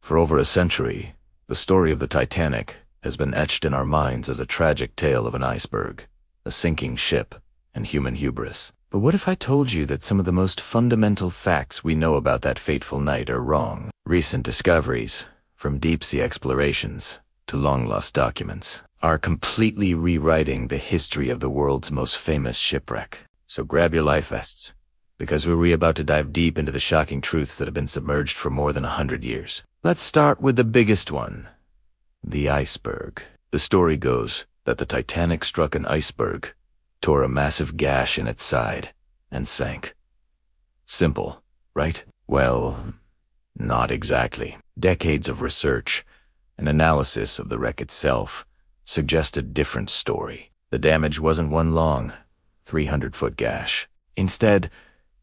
For over a century, the story of the Titanic has been etched in our minds as a tragic tale of an iceberg, a sinking ship, and human hubris. But what if I told you that some of the most fundamental facts we know about that fateful night are wrong? Recent discoveries, from deep-sea explorations to long-lost documents, are completely rewriting the history of the world's most famous shipwreck. So grab your life vests, because we're about to dive deep into the shocking truths that have been submerged for more than 100 years. Let's start with the biggest one, the iceberg. The story goes that the Titanic struck an iceberg, tore a massive gash in its side, and sank. Simple, right? Well, not exactly. Decades of research and analysis of the wreck itself suggest a different story. The damage wasn't one long, 300-foot gash. Instead,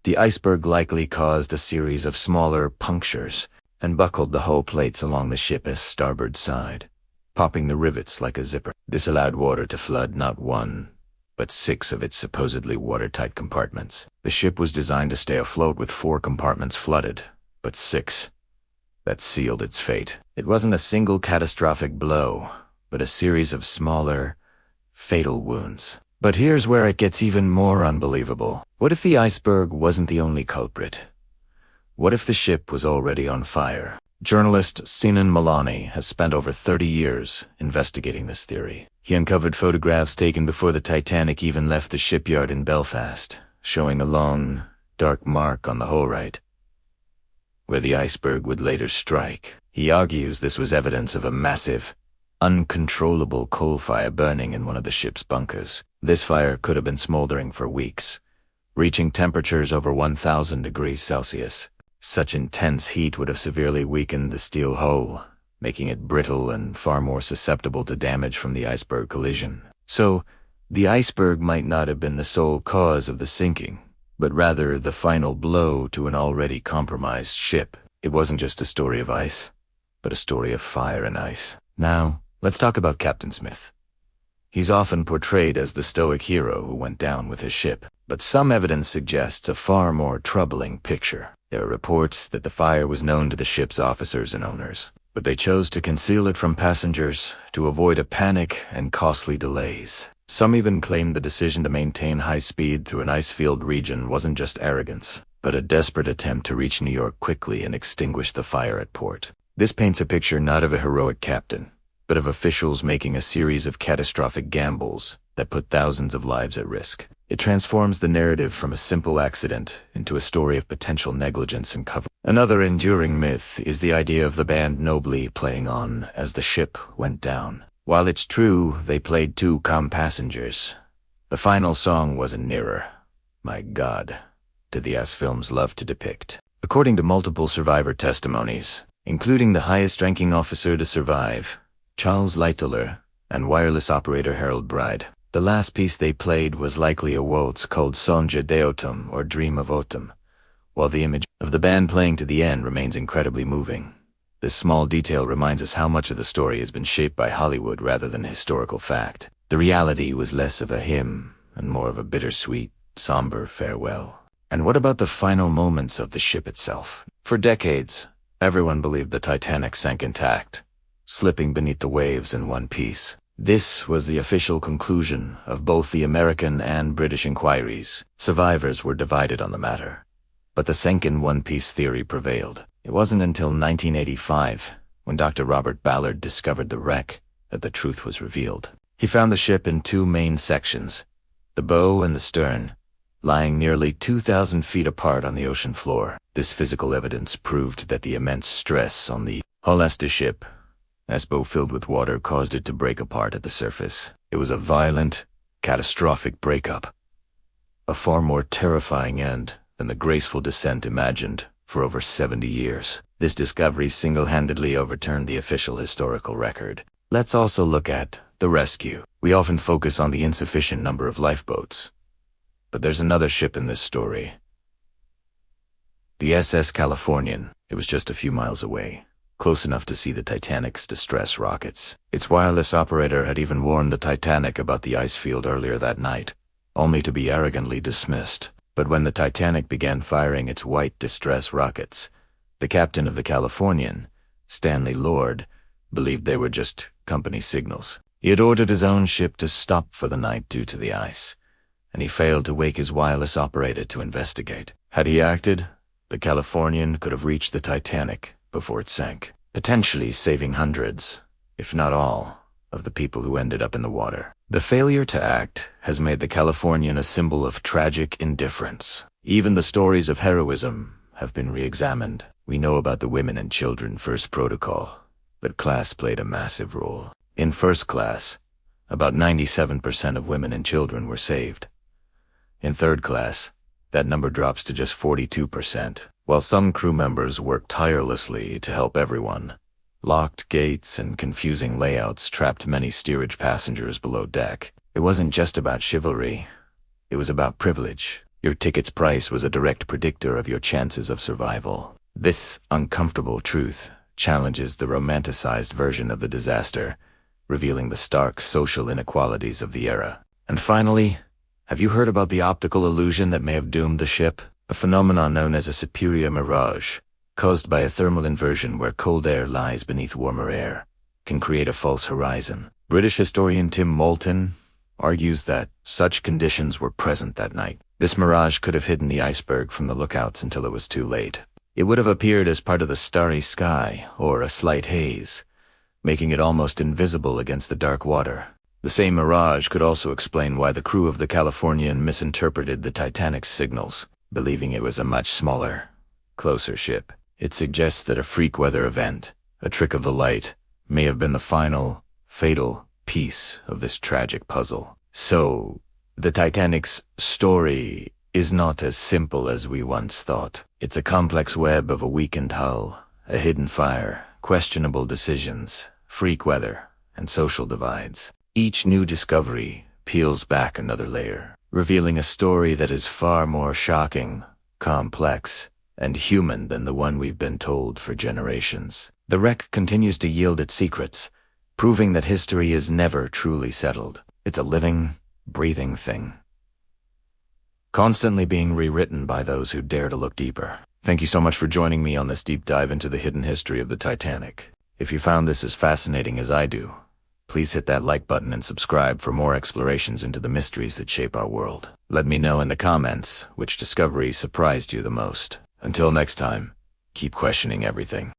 the iceberg likely caused a series of smaller punctures and buckled the hull plates along the ship's starboard side, popping the rivets like a zipper. This allowed water to flood not one, but 6 of its supposedly watertight compartments. The ship was designed to stay afloat with 4 compartments flooded, but 6. That sealed its fate. It wasn't a single catastrophic blow, but a series of smaller, fatal wounds. But here's where it gets even more unbelievable. What if the iceberg wasn't the only culprit? What if the ship was already on fire? Journalist Sinan Malani has spent over 30 years investigating this theory. He uncovered photographs taken before the Titanic even left the shipyard in Belfast, showing a long, dark mark on the hull right, where the iceberg would later strike. He argues this was evidence of a massive, uncontrollable coal fire burning in one of the ship's bunkers. This fire could have been smoldering for weeks, reaching temperatures over 1,000 degrees Celsius. Such intense heat would have severely weakened the steel hull, making it brittle and far more susceptible to damage from the iceberg collision. So, the iceberg might not have been the sole cause of the sinking, but rather the final blow to an already compromised ship. It wasn't just a story of ice, but a story of fire and ice. Now, let's talk about Captain Smith. He's often portrayed as the stoic hero who went down with his ship, but some evidence suggests a far more troubling picture. There are reports that the fire was known to the ship's officers and owners, but they chose to conceal it from passengers to avoid a panic and costly delays. Some even claimed the decision to maintain high speed through an ice-filled region wasn't just arrogance, but a desperate attempt to reach New York quickly and extinguish the fire at port. This paints a picture not of a heroic captain, but of officials making a series of catastrophic gambles that put thousands of lives at risk. It transforms the narrative from a simple accident into a story of potential negligence and cover. Another enduring myth is the idea of the band nobly playing on as the ship went down. While it's true they played 2 calm passengers, the final song wasn't nearer, my God, did the ass films love to depict. According to multiple survivor testimonies, including the highest-ranking officer to survive, Charles Lightoller, and wireless operator Harold Bride, the last piece they played was likely a waltz called Songe d'Autumn or Dream of Autumn, while the image of the band playing to the end remains incredibly moving. This small detail reminds us how much of the story has been shaped by Hollywood rather than historical fact. The reality was less of a hymn and more of a bittersweet, somber farewell. And what about the final moments of the ship itself? For decades, everyone believed the Titanic sank intact, slipping beneath the waves in one piece. This was the official conclusion of both the American and British inquiries. Survivors were divided on the matter, but the sank in one piece theory prevailed. It wasn't until 1985, when Dr. Robert Ballard discovered the wreck, that the truth was revealed. He found the ship in 2 main sections, the bow and the stern, lying nearly 2,000 feet apart on the ocean floor. This physical evidence proved that the immense stress on the hull of the ship, as bow filled with water, caused it to break apart at the surface. It was a violent, catastrophic breakup, a far more terrifying end than the graceful descent imagined for over 70 years. This discovery single-handedly overturned the official historical record. Let's also look at the rescue. We often focus on the insufficient number of lifeboats, but there's another ship in this story. The SS Californian. It was just a few miles away, close enough to see the Titanic's distress rockets. Its wireless operator had even warned the Titanic about the ice field earlier that night, only to be arrogantly dismissed. But when the Titanic began firing its white distress rockets, the captain of the Californian Stanley Lord believed they were just company signals. He had ordered his own ship to stop for the night due to the ice, and he failed to wake his wireless operator to investigate. Had he acted, the Californian could have reached the Titanic before it sank, potentially saving hundreds, if not all, of the people who ended up in the water. The failure to act has made the Californian a symbol of tragic indifference. Even the stories of heroism have been re-examined. We know about the women and children first protocol, but class played a massive role. In first class, about 97% of women and children were saved. In third class, that number drops to just 42%. While some crew members worked tirelessly to help everyone, locked gates and confusing layouts trapped many steerage passengers below deck. It wasn't just about chivalry. It was about privilege. Your ticket's price was a direct predictor of your chances of survival. This uncomfortable truth challenges the romanticized version of the disaster, revealing the stark social inequalities of the era. And finally, have you heard about the optical illusion that may have doomed the ship? A phenomenon known as a superior mirage, caused by a thermal inversion where cold air lies beneath warmer air, can create a false horizon. British historian Tim Moulton argues that such conditions were present that night. This mirage could have hidden the iceberg from the lookouts until it was too late. It would have appeared as part of the starry sky, or a slight haze, making it almost invisible against the dark water. The same mirage could also explain why the crew of the Californian misinterpreted the Titanic's signals, believing it was a much smaller, closer ship. It suggests that a freak weather event, a trick of the light, may have been the final, fatal piece of this tragic puzzle. So, the Titanic's story is not as simple as we once thought. It's a complex web of a weakened hull, a hidden fire, questionable decisions, freak weather, and social divides. Each new discovery peels back another layer, revealing a story that is far more shocking, complex, and human than the one we've been told for generations. The wreck continues to yield its secrets, proving that history is never truly settled. It's a living, breathing thing, constantly being rewritten by those who dare to look deeper. Thank you so much for joining me on this deep dive into the hidden history of the Titanic. If you found this as fascinating as I do, please hit that like button and subscribe for more explorations into the mysteries that shape our world. Let me know in the comments which discovery surprised you the most. Until next time, keep questioning everything.